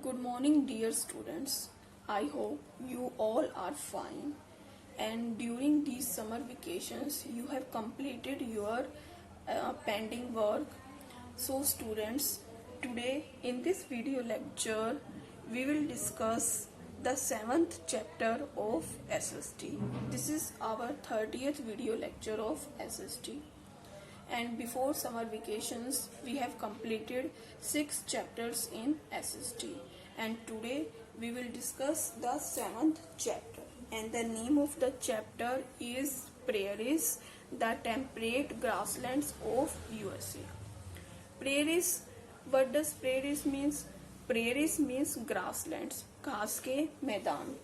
Good morning, dear students. I hope you all are fine. And during these summer vacations, you have completed your pending work. So, students, today in this video lecture, we will discuss the 7th chapter of SST. This is our 30th video lecture of SST. And before summer vacations we have completed 6 chapters in SST, and today we will discuss the 7th chapter, and the name of the chapter is Prairies, the temperate grasslands of USA. Prairies, what does prairies means? Prairies means grasslands, घास के मैदान.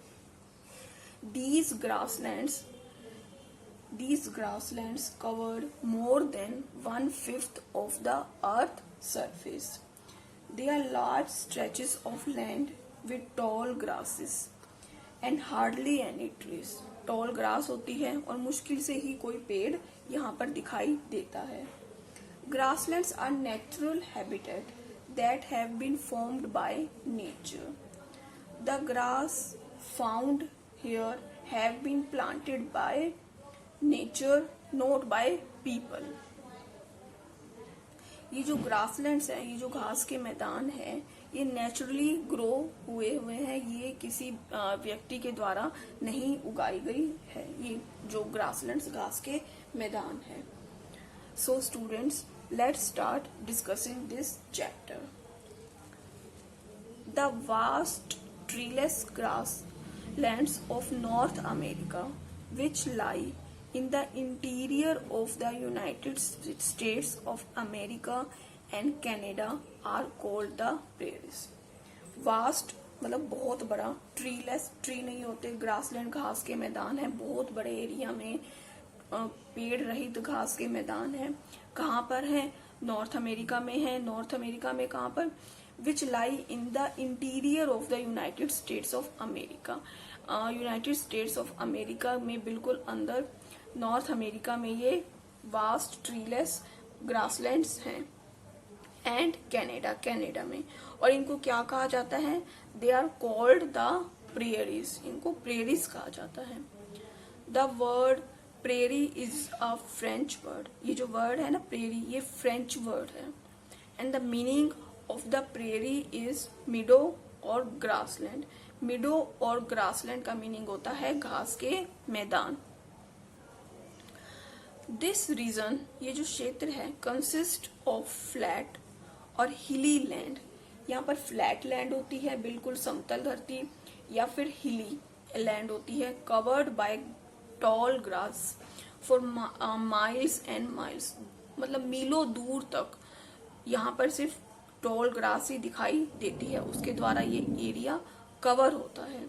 These grasslands covered more than 1/5 of the earth's surface. They are large stretches of land with tall grasses and hardly any trees. Tall grass होती है और मुश्किल से ही कोई पेड़ यहाँ पर दिखाई देता है. Grasslands are natural habitat that have been formed by nature. The grass found here have been planted by nature, not by people. ये जो ग्रासलैंड्स हैं, ये जो घास के मैदान है, ये नेचुरली ग्रो हुए हैं. ये किसी व्यक्ति के द्वारा नहीं उगाई गई है. ये जो ग्रासलैंड्स घास के मैदान है. So students, let's start discussing this chapter. The vast treeless grasslands of North America, which lie in the interior of the United States of America and Canada, are called the prairies. Vast मतलब बहुत बड़ा. Treeless, tree नहीं होते, grassland घास के मैदान है. बहुत बड़े एरिया में पेड़ रहित घास के मैदान है. कहाँ पर है? नॉर्थ अमेरिका में है. नॉर्थ अमेरिका में कहाँ पर? Which lie in the interior of the United States of America. United States of America में बिल्कुल अंदर नॉर्थ अमेरिका में ये वास्ट ट्रीलेस ग्रासलैंड्स हैं. एंड कनाडा में. और इनको क्या कहा जाता है? They are called the prairies. इनको प्रेरीज कहा जाता है. The word prairie is a French word. ये जो वर्ड है ना प्रेरी, ये फ्रेंच वर्ड है. And the meaning of the prairie is मिडो और ग्रासलैंड. मिडो और ग्रासलैंड का मीनिंग होता है घास के मैदान. दिस रीजन, ये जो क्षेत्र है, कंसिस्ट ऑफ फ्लैट और हिली लैंड. यहाँ पर फ्लैट लैंड होती है, बिल्कुल समतल धरती, या फिर हिली लैंड होती है, covered by tall grass for miles and miles. मतलब मीलों दूर तक यहाँ पर सिर्फ टॉल ग्रास ही दिखाई देती है, उसके द्वारा ये एरिया कवर होता है.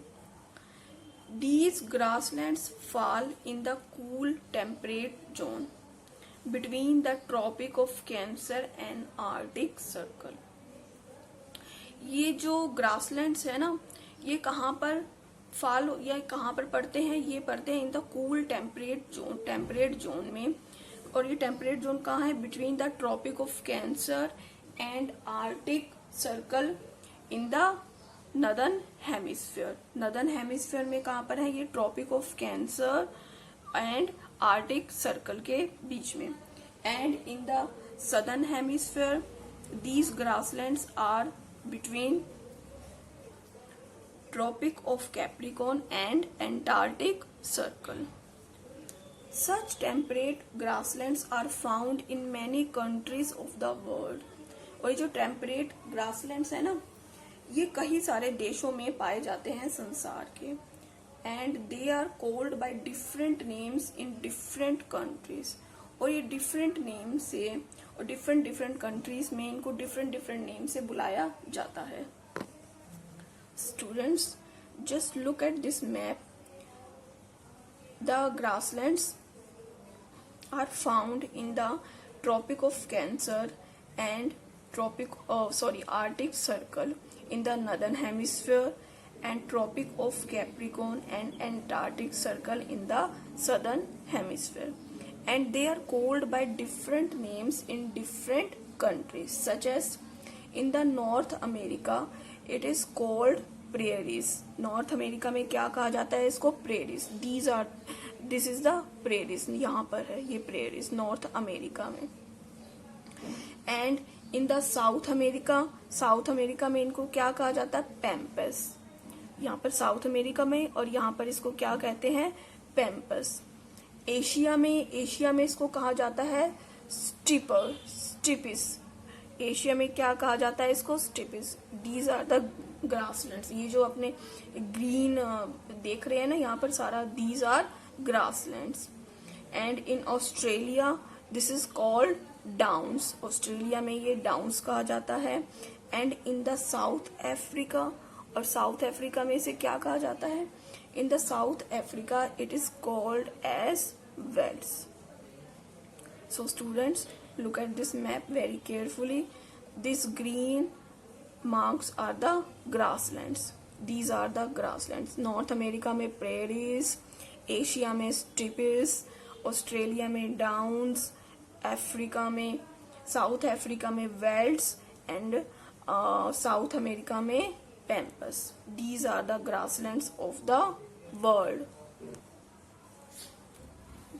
These grasslands fall in the cool temperate zone between the Tropic of Cancer and Arctic Circle. ये जो ग्रासलैंड्स है ना, ये कहाँ पर फॉल या कहाँ पर पड़ते हैं? ये पड़ते हैं in the cool temperate zone में. और ये टेम्परेट जोन कहाँ है? Between the Tropic of Cancer and Arctic Circle in the northern hemisphere. Northern hemisphere में कहाँ पर है? ये Tropic of Cancer and Arctic Circle के बीच में. And in the southern hemisphere these grasslands are between Tropic of Capricorn and Antarctic Circle. Such temperate grasslands are found in many countries of the world. और ये जो temperate grasslands है ना, ये कई सारे देशों में पाए जाते हैं संसार के. And they are called by different names in different countries. और ये डिफरेंट नेम से और डिफरेंट कंट्रीज में इनको डिफरेंट नेम से बुलाया जाता है. Students, just look at this map. The grasslands are found in the Tropic of Cancer and Arctic Circle in the Northern Hemisphere, and Tropic of Capricorn and Antarctic Circle in the Southern Hemisphere. And they are called by different names in different countries, such as in the North America it is called prairies. North America में क्या कहा जाता है इसको? Prairies. This is the prairies, यहाँ पर है ये प्रेरीज नॉर्थ अमेरिका में। And in the south America में इनको क्या कहा जाता है? पैम्पस। यहाँ पर साउथ अमेरिका में, और यहाँ पर इसको क्या कहते हैं? पैम्पस। एशिया में इसको कहा जाता है स्टिपिस। एशिया में क्या कहा जाता है इसको? Steppes. These are the grasslands. ये जो अपने ग्रीन देख रहे हैं ना यहाँ पर सारा, these are grasslands. And in Australia this is called downs. Australia में ये डाउन्स कहा जाता है। And in the South Africa, और साउथ अफ्रीका में इसे क्या कहा जाता है? In the South Africa it is called as velds. So students, look at this map very carefully. These green marks are the grasslands. These are the grasslands. North America में prairies, Asia में steppes, Australia में downs, Africa में, South Africa में velds, and South America में pampas. These are the grasslands of the world.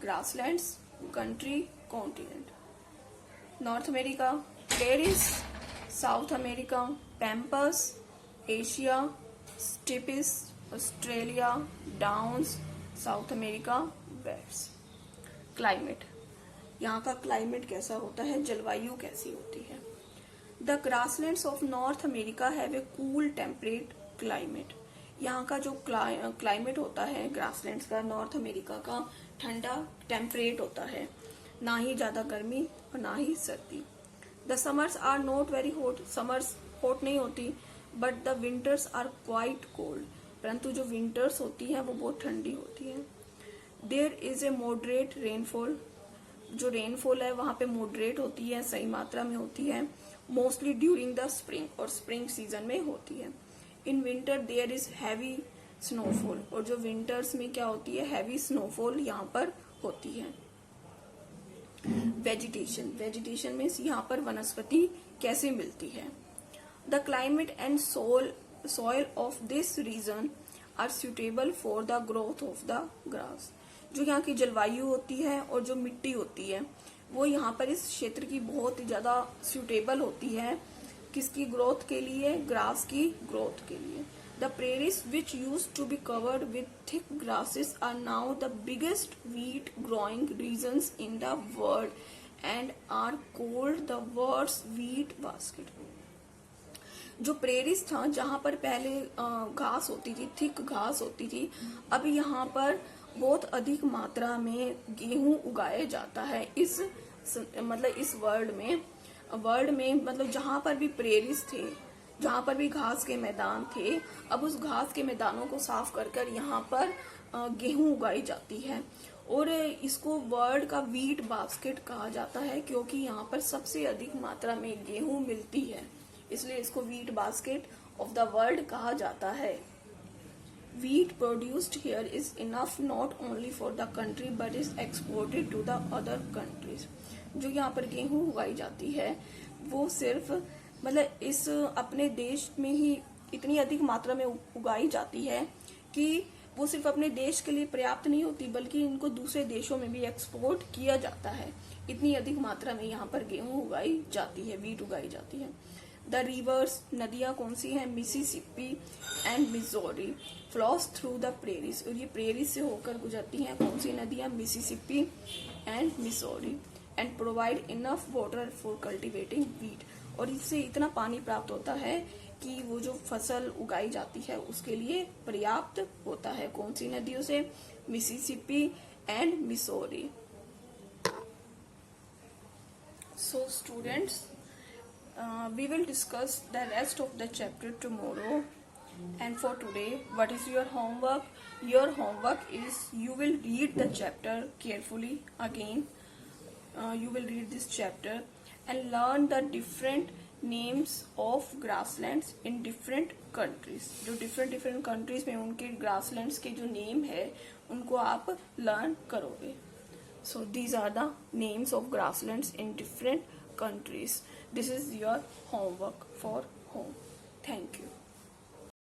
Grasslands, country, continent. North America prairies, South America pampas, Asia steppes, Australia downs, South America wets. Climate, यहाँ का climate कैसा होता है? जलवायु कैसी होती है? The grasslands of North America have a cool temperate climate. यहाँ का जो क्लाइमेट होता है ग्रासलैंड्स का, नॉर्थ अमेरिका का, ठंडा टेम्परेट होता है, ना ही ज्यादा गर्मी और ना ही सर्दी। The summers are not very hot. Summers hot नहीं होती, but the winters are quite cold. परंतु जो विंटर्स होती है वो बहुत ठंडी होती है। There is a moderate rainfall. जो रेनफॉल है वहां पे मॉडरेट होती है, सही मात्रा में होती है। मोस्टली ड्यूरिंग द स्प्रिंग, और स्प्रिंग सीजन में होती है। In winter there is heavy snowfall, और जो विंटर्स में क्या होती है? हैवी स्नोफॉल यहाँ पर होती है। वेजिटेशन में यहाँ पर वनस्पति कैसे मिलती है? The climate and soil of this region are suitable for the growth of the grass. जो यहाँ की जलवायु होती है और जो मिट्टी होती है वो यहाँ पर इस क्षेत्र की बहुत ही ज्यादा सुटेबल होती है। किसकी ग्रोथ के लिए? ग्रास की ग्रोथ के लिए। The prairies, which used to be covered with thick grasses, are now the biggest wheat growing regions in the world and are called the world's wheat basket. जो प्रेरिस था, जहाँ पर पहले घास होती थी, थिक घास होती थी, अब यहाँ पर बहुत अधिक मात्रा में गेहूं उगाया जाता है। इस वर्ल्ड में मतलब जहाँ पर भी प्रेरिस थे, जहाँ पर भी घास के मैदान थे, अब उस घास के मैदानों को साफ कर यहाँ पर गेहूं उगाई जाती है। और इसको वर्ल्ड का व्हीट बास्केट कहा जाता है, क्योंकि यहाँ पर सबसे अधिक मात्रा में गेहूं मिलती है, इसलिए इसको wheat basket of the world कहा जाता है। Wheat produced here is enough not only for the country but is exported to the other countries. जो यहाँ पर गेहूं उगाई जाती है वो सिर्फ इस अपने देश में ही इतनी अधिक मात्रा में उगाई जाती है कि वो सिर्फ अपने देश के लिए पर्याप्त नहीं होती, बल्कि इनको दूसरे देशों में भी एक्सपोर्ट किया जाता है। इतनी अधिक मात्रा में यहाँ पर गेहूं उगाई जाती है, वीट उगाई जाती है। द रिवर्स, नदियां कौन सी हैं? Mississippi and Missouri floss through the prairies, और ये प्रेरीज से होकर गुजरती हैं। कौन सी नदियां? Mississippi and Missouri. And provide enough water for cultivating wheat, और इससे इतना पानी प्राप्त होता है कि वो जो फसल उगाई जाती है उसके लिए पर्याप्त होता है। कौन सी नदियों से? Mississippi and Missouri. So students, we will discuss the rest of the chapter tomorrow, and for today what is your homework? Your homework is you will read the chapter carefully again. You will read this chapter and learn the different names of grasslands in different countries. जो different countries में उनके grasslands के जो name है उनको आप learn करोगे. So these are the names of grasslands in different countries. This is your homework for home. Thank you.